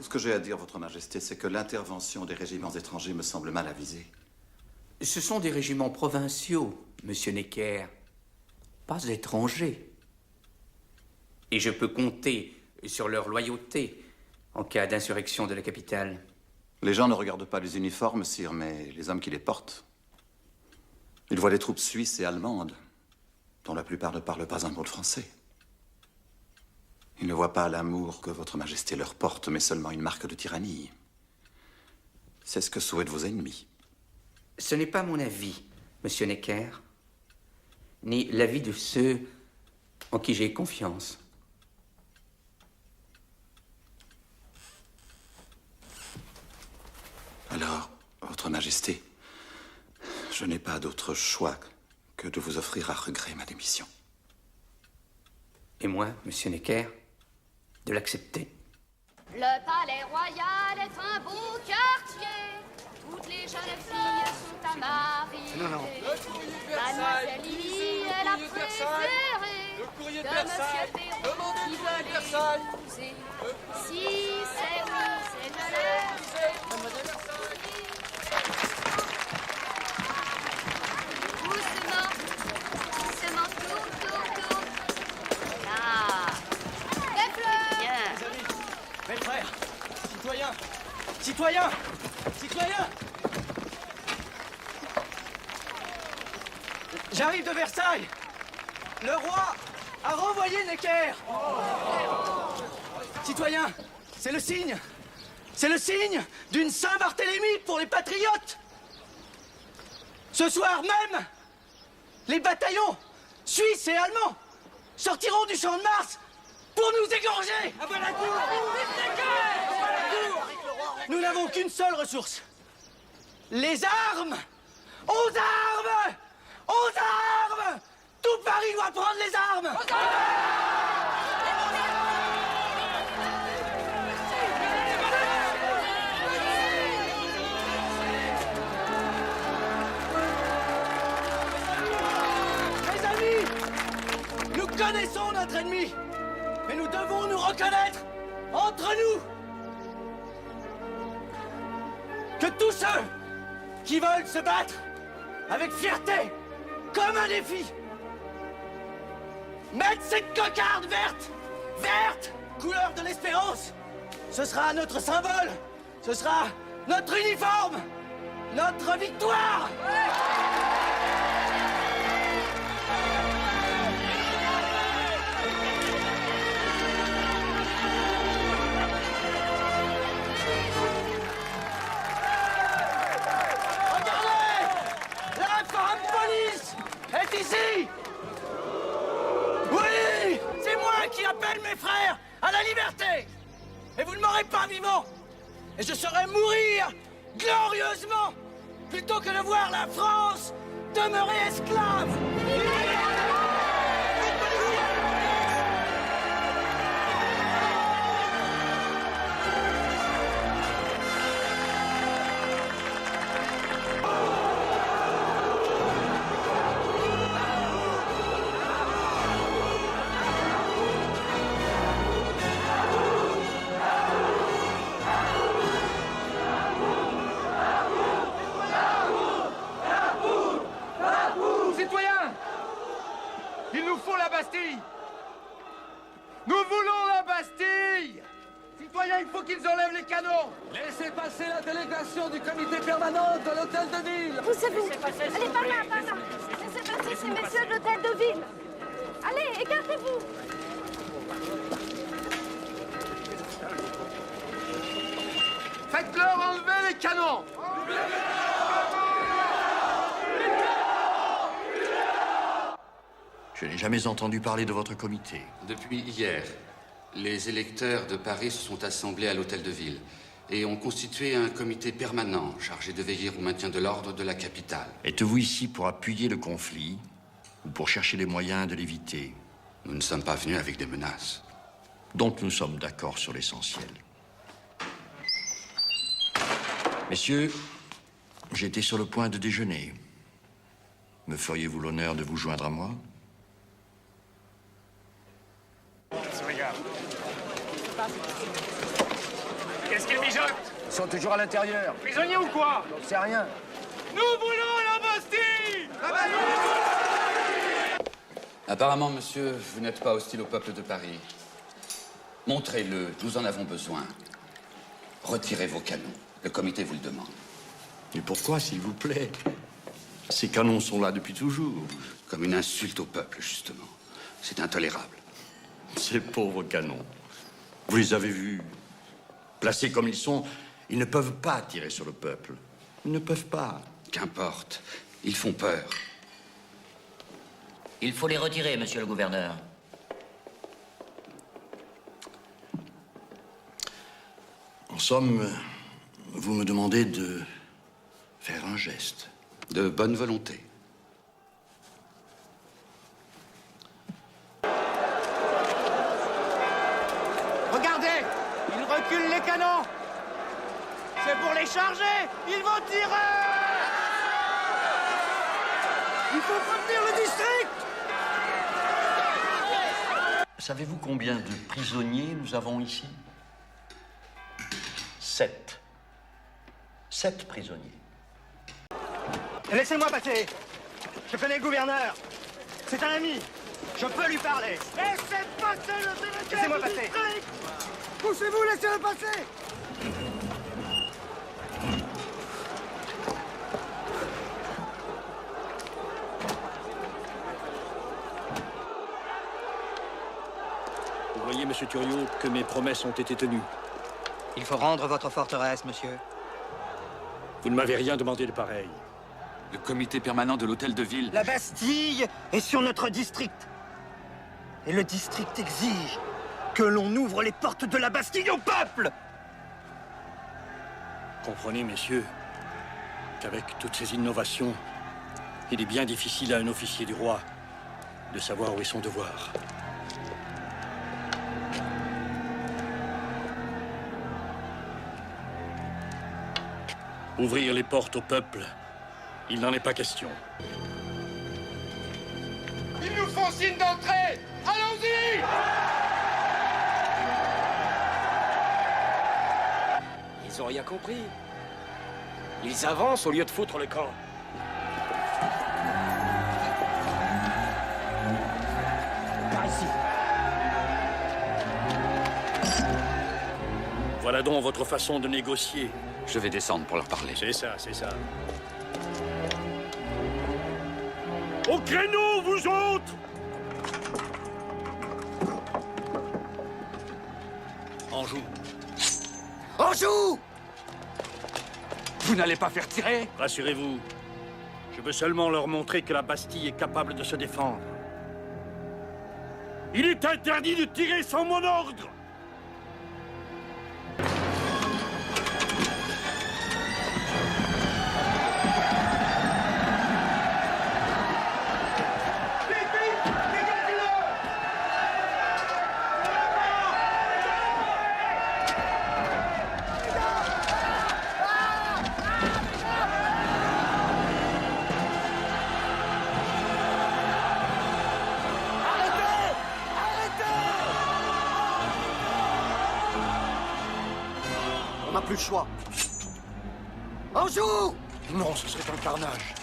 ce que j'ai à dire, Votre Majesté, c'est que l'intervention des régiments étrangers me semble mal avisée. Ce sont des régiments provinciaux, Monsieur Necker, pas étrangers. Et je peux compter sur leur loyauté en cas d'insurrection de la capitale. Les gens ne regardent pas les uniformes, sire, mais les hommes qui les portent. Ils voient des troupes suisses et allemandes, dont la plupart ne parlent pas un mot de français. Ils ne voient pas l'amour que Votre Majesté leur porte, mais seulement une marque de tyrannie. C'est ce que souhaitent vos ennemis. Ce n'est pas mon avis, Monsieur Necker, ni l'avis de ceux en qui j'ai confiance. Alors, Votre Majesté, je n'ai pas d'autre choix que de vous offrir à regret ma démission. Et moi, Monsieur Necker, de l'accepter. Le palais royal est un beau quartier. Toutes les jeunes filles sont à marier. Mademoiselle Lily est la préférée de Monsieur Perrault qui veut l'épouser. Si c'est oui, c'est de l'air. Doucement, tour. Là. Des fleurs. Mes amis, mes frères, citoyens. J'arrive de Versailles. Le roi a renvoyé Necker. Citoyens, c'est le signe. C'est le signe d'une Saint-Barthélemy pour les patriotes. Ce soir même, les bataillons suisses et allemands sortiront du champ de Mars pour nous égorger. Nous n'avons qu'une seule ressource. Les armes. Aux armes. Aux armes. Tout Paris doit prendre les armes. Mes amis, nous connaissons notre ennemi, mais nous devons nous reconnaître entre nous. Que tous ceux qui veulent se battre avec fierté, comme un défi, mettent cette cocarde verte, couleur de l'espérance. Ce sera notre symbole, ce sera notre uniforme, notre victoire. Est ici! Oui! C'est moi qui appelle mes frères à la liberté! Et vous ne m'aurez pas vivant! Et je saurai mourir glorieusement plutôt que de voir la France demeurer esclave! Nous voulons la Bastille! Citoyens, il faut qu'ils enlèvent les canons! Laissez passer la délégation du comité permanent de l'hôtel de ville! Poussez-vous! Allez, par là! Laissez passer ces messieurs de l'hôtel de ville! Allez, écartez-vous! Faites-leur enlever les canons! Je n'ai jamais entendu parler de votre comité. Depuis hier, les électeurs de Paris se sont assemblés à l'hôtel de ville et ont constitué un comité permanent chargé de veiller au maintien de l'ordre de la capitale. Êtes-vous ici pour appuyer le conflit ou pour chercher les moyens de l'éviter? Nous ne sommes pas venus avec des menaces. Donc nous sommes d'accord sur l'essentiel. Messieurs, j'étais sur le point de déjeuner. Me feriez-vous l'honneur de vous joindre à moi? Qu'est-ce qu'ils mijotent? Ils sont toujours à l'intérieur. Prisonniers ou quoi? On sait rien. Nous voulons la Bastille! La Bastille! Apparemment, monsieur, vous n'êtes pas hostile au peuple de Paris. Montrez-le, nous en avons besoin. Retirez vos canons. Le comité vous le demande. Mais pourquoi, s'il vous plaît? Ces canons sont là depuis toujours. Comme une insulte au peuple, justement. C'est intolérable. Ces pauvres canons. Vous les avez vus. Placés comme ils sont, ils ne peuvent pas tirer sur le peuple. Ils ne peuvent pas. Qu'importe. Ils font peur. Il faut les retirer, monsieur le gouverneur. En somme, vous me demandez de faire un geste. De bonne volonté. Regardez! Ils reculent les canons! C'est pour les charger! Ils vont tirer! Il faut prévenir le district! Savez-vous combien de prisonniers nous avons ici? 7. 7 prisonniers. Laissez-moi passer! Je connais le gouverneur! C'est un ami! Je peux lui parler! Laissez passer le délégué! Laissez-moi passer! Poussez-vous, laissez-le passer! Vous voyez, monsieur Thuriot, que mes promesses ont été tenues. Il faut rendre votre forteresse, monsieur. Vous ne m'avez rien demandé de pareil. Le comité permanent de l'hôtel de ville. La Bastille est sur notre district. Et le district exige que l'on ouvre les portes de la Bastille au peuple! Comprenez, messieurs, qu'avec toutes ces innovations, il est bien difficile à un officier du roi de savoir où est son devoir. Ouvrir les portes au peuple, il n'en est pas question. Ils nous font signe d'entrée! Allons-y! Ils ont rien compris. Ils avancent au lieu de foutre le camp. Par ici. Voilà donc votre façon de négocier. Je vais descendre pour leur parler. C'est ça, c'est ça. Au créneau, vous autres! Anjou. Anjou! Vous n'allez pas faire tirer? Rassurez-vous. Je veux seulement leur montrer que la Bastille est capable de se défendre. Il est interdit de tirer sans mon ordre! On n'a plus le choix. Anjou! Non, ce serait un carnage.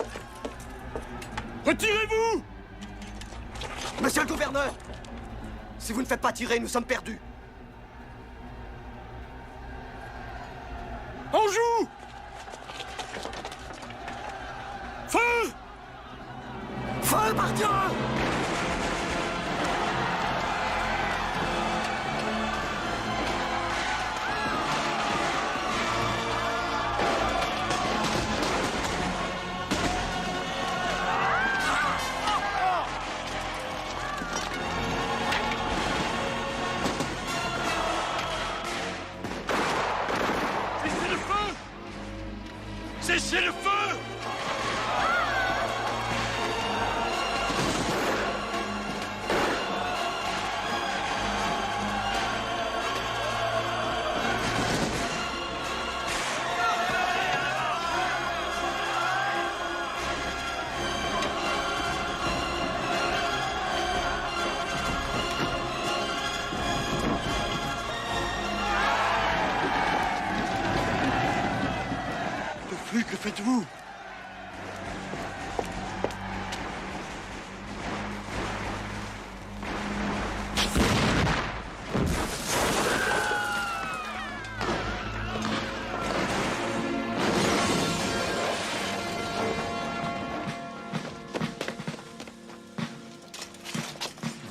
Retirez-vous! Monsieur le gouverneur! Si vous ne faites pas tirer, nous sommes perdus. Anjou! Feu! Feu, par Dieu! Cessez le feu! faites-vous?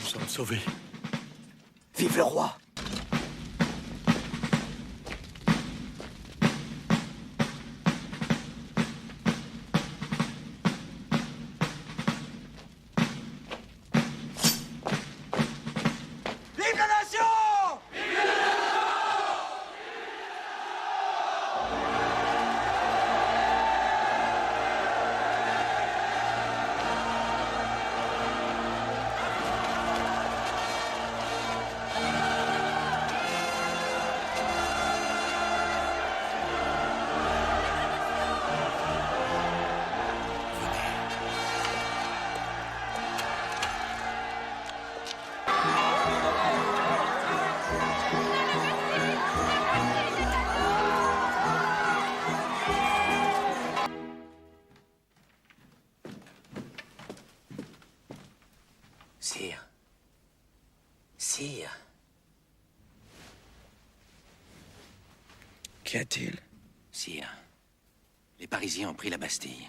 Nous sommes sauvés. Vive le roi! Vive la nation! Sire. Sire. Qu'y a-t-il? Sire. Les Parisiens ont pris la Bastille.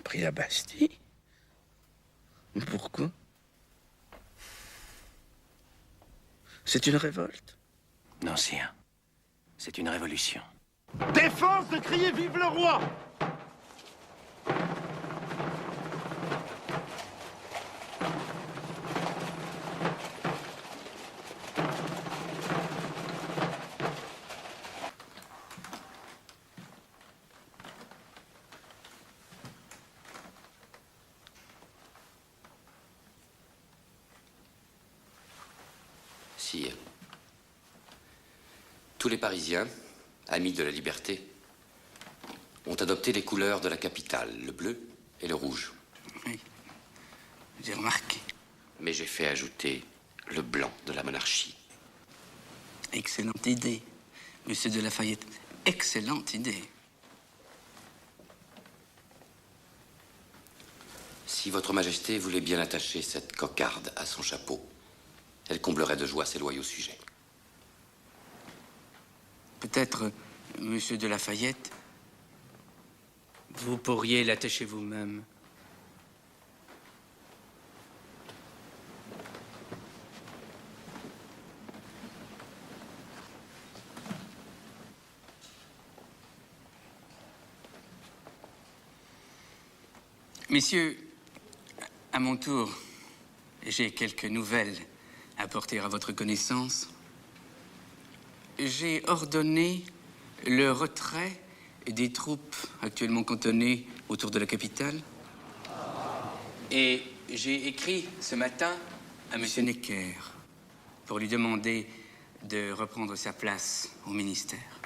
Pris la Bastille? Pourquoi? C'est une révolte? Non, sire. C'est une révolution. Défense de crier vive le roi! Sire, tous les Parisiens, amis de la liberté, ont adopté les couleurs de la capitale, le bleu et le rouge. Oui, j'ai remarqué. Mais j'ai fait ajouter le blanc de la monarchie. Excellente idée, Monsieur de Lafayette. Excellente idée. Si votre majesté voulait bien attacher cette cocarde à son chapeau, elle comblerait de joie ses loyaux sujets. Peut-être, Monsieur de Lafayette, vous pourriez l'attacher vous-même. Messieurs, à mon tour, j'ai quelques nouvelles à porter à votre connaissance. J'ai ordonné le retrait des troupes actuellement cantonnées autour de la capitale. Et j'ai écrit ce matin à M. Necker pour lui demander de reprendre sa place au ministère.